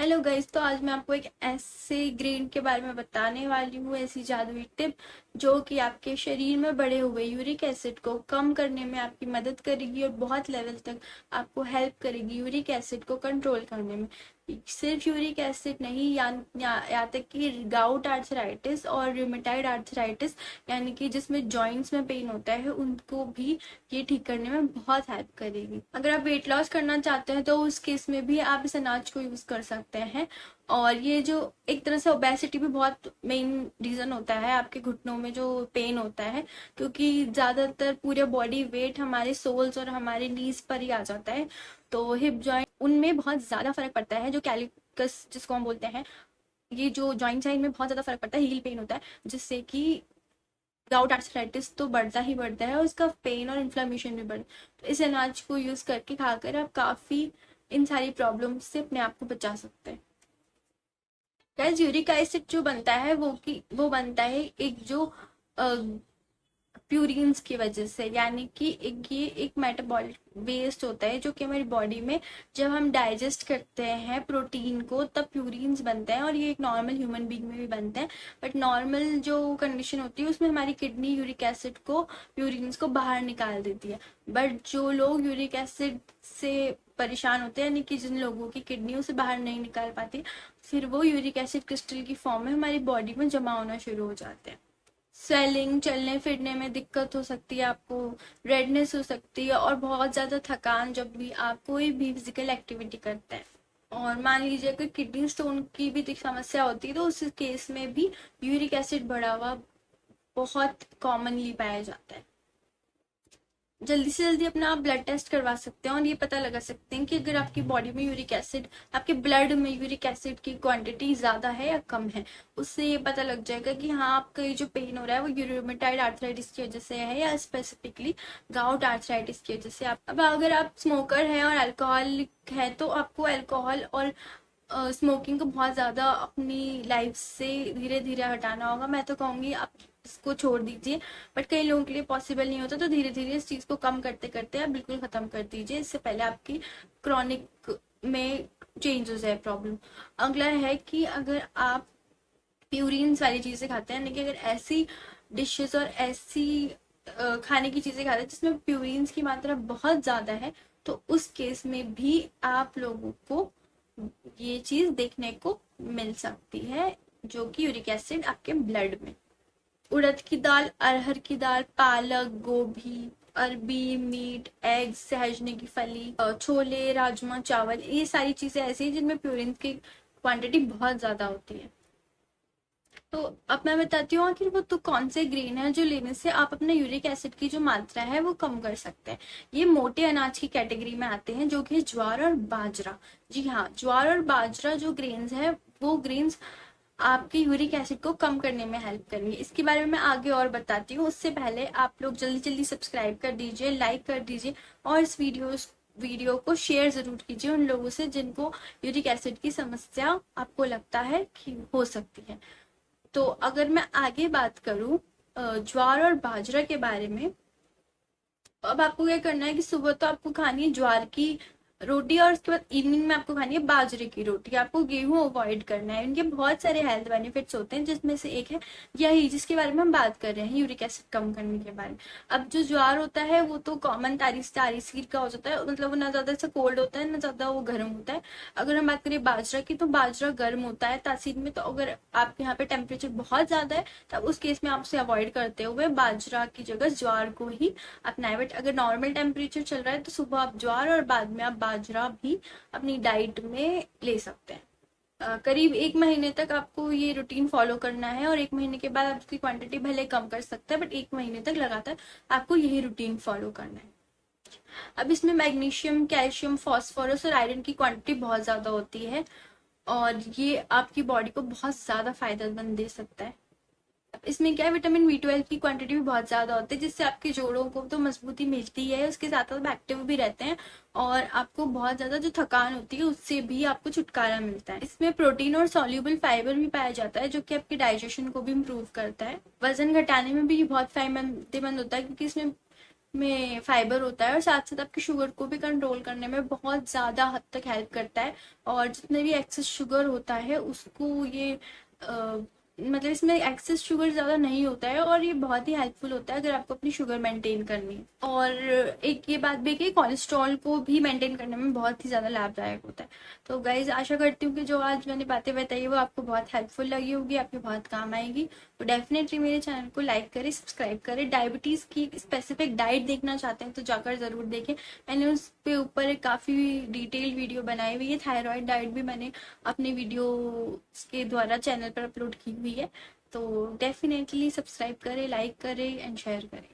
Hello guys, तो आज मैं आपको एक ऐसे ग्रेन के बारे में बताने वाली हूँ, ऐसी जादुई टिप जो कि आपके शरीर में बढ़े हुए यूरिक एसिड को कम करने में आपकी मदद करेगी और बहुत लेवल तक आपको हेल्प करेगी यूरिक एसिड को कंट्रोल करने में। सिर्फ यूरिक एसिड नहीं, यहाँ तक कि गाउट आर्थराइटिस और रूमेटाइड आर्थराइटिस यानी कि जिसमें जॉइंट्स में पेन होता है उनको भी ये ठीक करने में बहुत हेल्प करेगी। अगर आप वेट लॉस करना चाहते हैं तो उस केस में भी आप इस अनाज को यूज कर सकते हैं। और ये जो एक तरह से ओबेसिटी भी बहुत मेन रीजन होता है आपके घुटनों में जो पेन होता है, क्योंकि ज्यादातर पूरे बॉडी वेट हमारे सोल्स और हमारे नीज पर ही आ जाता है। तो हिप जॉइंट उनमें बहुत ज्यादा फर्क पड़ता है, जो कैलिकस जिसको हम बोलते हैं, ये जो जॉइंट साइड में बहुत ज्यादा फर्क पड़ता है, हील पेन होता है, जिससे कि गाउट आर्थराइटिस तो बढ़ता ही बढ़ता है और उसका पेन और इन्फ्लेमेशन भी बढ़ता है। तो इस अनाज को यूज करके खाकर आप काफी इन सारी प्रॉब्लम से अपने आप को बचा सकते हैं। गाइस, यूरिक एसिड जो बनता है वो बनता है एक जो प्यूरिन्स की वजह से, यानी कि ये एक मेटाबॉलिक वेस्ट होता है जो कि हमारी बॉडी में जब हम डाइजेस्ट करते हैं प्रोटीन को तब प्यूरिन्स बनते हैं, और ये एक नॉर्मल ह्यूमन बीइंग में भी बनते हैं। बट नॉर्मल जो कंडीशन होती है उसमें हमारी किडनी यूरिक एसिड को प्यूरिन्स को बाहर निकाल देती है। बट जो लोग यूरिक एसिड से परेशान होते हैं, यानी कि जिन लोगों की किडनी उसे बाहर नहीं निकाल पाती, फिर वो यूरिक एसिड क्रिस्टल की फॉर्म में हमारी बॉडी में जमा होना शुरू हो जाते हैं। स्वेलिंग, चलने फिरने में दिक्कत हो सकती है आपको, रेडनेस हो सकती है और बहुत ज्यादा थकान जब भी आप कोई भी फिजिकल एक्टिविटी करते हैं। और मान लीजिए अगर किडनी स्टोन की भी समस्या होती है तो उस केस में भी यूरिक एसिड बढ़ा हुआ बहुत कॉमनली पाया जाता है। जल्दी से जल्दी अपना आप ब्लड टेस्ट करवा सकते हैं और ये पता लगा सकते हैं कि अगर आपकी बॉडी में यूरिक एसिड, आपके ब्लड में यूरिक एसिड की क्वांटिटी ज्यादा है या कम है। उससे ये पता लग जाएगा कि हाँ, आपका ये जो पेन हो रहा है वो यूरोमेटाइड आर्थराइटिस की वजह से है या स्पेसिफिकली गाउट आर्थराइटिस की वजह से। अब अगर आप स्मोकर हैं और अल्कोहलिक है तो आपको अल्कोहल और स्मोकिंग को बहुत ज्यादा अपनी लाइफ से धीरे धीरे हटाना होगा। मैं तो कहूंगी आप इसको छोड़ दीजिए, बट कई लोगों के लिए पॉसिबल नहीं होता, तो धीरे धीरे इस चीज को कम करते करते आप बिल्कुल खत्म कर दीजिए, इससे पहले आपकी क्रॉनिक में चेंज हो जाए प्रॉब्लम। अगला है कि अगर आप प्यूरिन्स वाली चीजें खाते हैं, यानी कि अगर ऐसी डिशेस और ऐसी खाने की चीजें खाते हैं जिसमें प्यूरिन्स की मात्रा बहुत ज्यादा है, तो उस केस में भी आप लोगों को ये चीज देखने को मिल सकती है, जो कि यूरिक एसिड आपके ब्लड में। उड़द की दाल, अरहर की दाल, पालक, गोभी, अरबी, मीट, एग्स, सहजने की फली, छोले, राजमा चावल, ये सारी चीजें ऐसी हैं जिनमें प्यूरिन की क्वांटिटी बहुत ज्यादा होती है। तो अब मैं बताती हूँ आखिर वो तो कौन से ग्रेन है जो लेने से आप अपने यूरिक एसिड की जो मात्रा है वो कम कर सकते हैं। ये मोटे अनाज की कैटेगरी में आते हैं, जो कि ज्वार और बाजरा। जी हाँ, ज्वार और बाजरा जो ग्रेन्स है वो ग्रेन्स आपके यूरिक एसिड को कम करने में हेल्प करेंगे। इसके बारे में मैं आगे और बताती हूँ। उससे पहले आप लोग जल्दी जल्दी सब्सक्राइब कर दीजिए, लाइक कर दीजिए और इस वीडियो को शेयर जरूर कीजिए उन लोगों से जिनको यूरिक एसिड की समस्या आपको लगता है कि हो सकती है। तो अगर मैं आगे बात करूं ज्वार और बाजरा के बारे में, अब आपको क्या करना है कि सुबह तो आपको खानी है ज्वार की रोटी और उसके बाद इवनिंग में आपको खानी है बाजरे की रोटी। आपको गेहूं अवॉइड करना है। इनके बहुत सारे हेल्थ बेनिफिट्स होते हैं, जिसमें से एक है यही जिसके बारे में हम बात कर रहे हैं, यूरिक एसिड कम करने के बारे में। अब जो ज्वार होता है वो तो कॉमन तारीसीर का हो जाता है, मतलब वो ना ज्यादा ऐसा कोल्ड होता है ना ज्यादा वो गर्म होता है। अगर हम बात करें बाजरा की, तो बाजरा गर्म होता है तासीर में, तो अगर आपके यहाँ पे टेम्परेचर बहुत ज्यादा है तब उस केस में आप उसे अवॉइड करते हुए बाजरा की जगह ज्वार को ही अपनाए। बट अगर नॉर्मल टेम्परेचर चल रहा है तो सुबह आप ज्वार और बाद में आप बाजरा भी अपनी डाइट में ले सकते हैं। करीब 1 महीने तक आपको ये रूटीन फॉलो करना है और 1 महीने के बाद आप उसकी क्वांटिटी भले कम कर सकते हैं, बट 1 महीने तक लगातार आपको यही रूटीन फॉलो करना है। अब इसमें मैग्नीशियम, कैल्शियम, फास्फोरस और आयरन की क्वांटिटी बहुत ज्यादा होती है और ये आपकी बॉडी को बहुत ज्यादा फायदेमंद दे सकता है। इसमें क्या है, विटामिन B12 की क्वांटिटी भी बहुत ज्यादा होती है, जिससे आपके जोड़ों को तो मजबूती मिलती है, उसके साथ साथ एक्टिव भी रहते हैं और आपको बहुत ज्यादा जो थकान होती है उससे भी आपको छुटकारा मिलता है। इसमें प्रोटीन और सॉल्युबल फाइबर भी पाया जाता है, जो कि आपके डाइजेशन को भी इम्प्रूव करता है। वजन घटाने में भी बहुत फायदेमंद होता है, क्योंकि इसमें में फाइबर होता है और साथ साथ आपकी शुगर को भी कंट्रोल करने में बहुत ज़्यादा हद तक हेल्प करता है। और जितने भी एक्सेस शुगर होता है उसको ये मतलब इसमें एक्सेस शुगर ज़्यादा नहीं होता है और ये बहुत ही हेल्पफुल होता है अगर आपको अपनी शुगर मेंटेन करनी है। और एक ये बात भी कि कोलेस्ट्रॉल को भी मेंटेन करने में बहुत ही ज़्यादा लाभदायक होता है। तो गाइज आशा करती हूँ कि जो आज मैंने बातें बताई वो आपको बहुत हेल्पफुल लगी होगी, आपके बहुत काम आएगी। तो डेफिनेटली मेरे चैनल को लाइक करें, सब्सक्राइब करें। डायबिटीज़ की स्पेसिफिक डाइट देखना चाहते हैं तो जाकर ज़रूर देखें। मैंने उस पे ऊपर एक काफ़ी डिटेल वीडियो बनाई हुई है। थायराइड डाइट भी मैंने अपने वीडियो के द्वारा चैनल पर अपलोड की हुई है। तो डेफिनेटली सब्सक्राइब करें, लाइक करें एंड शेयर करें।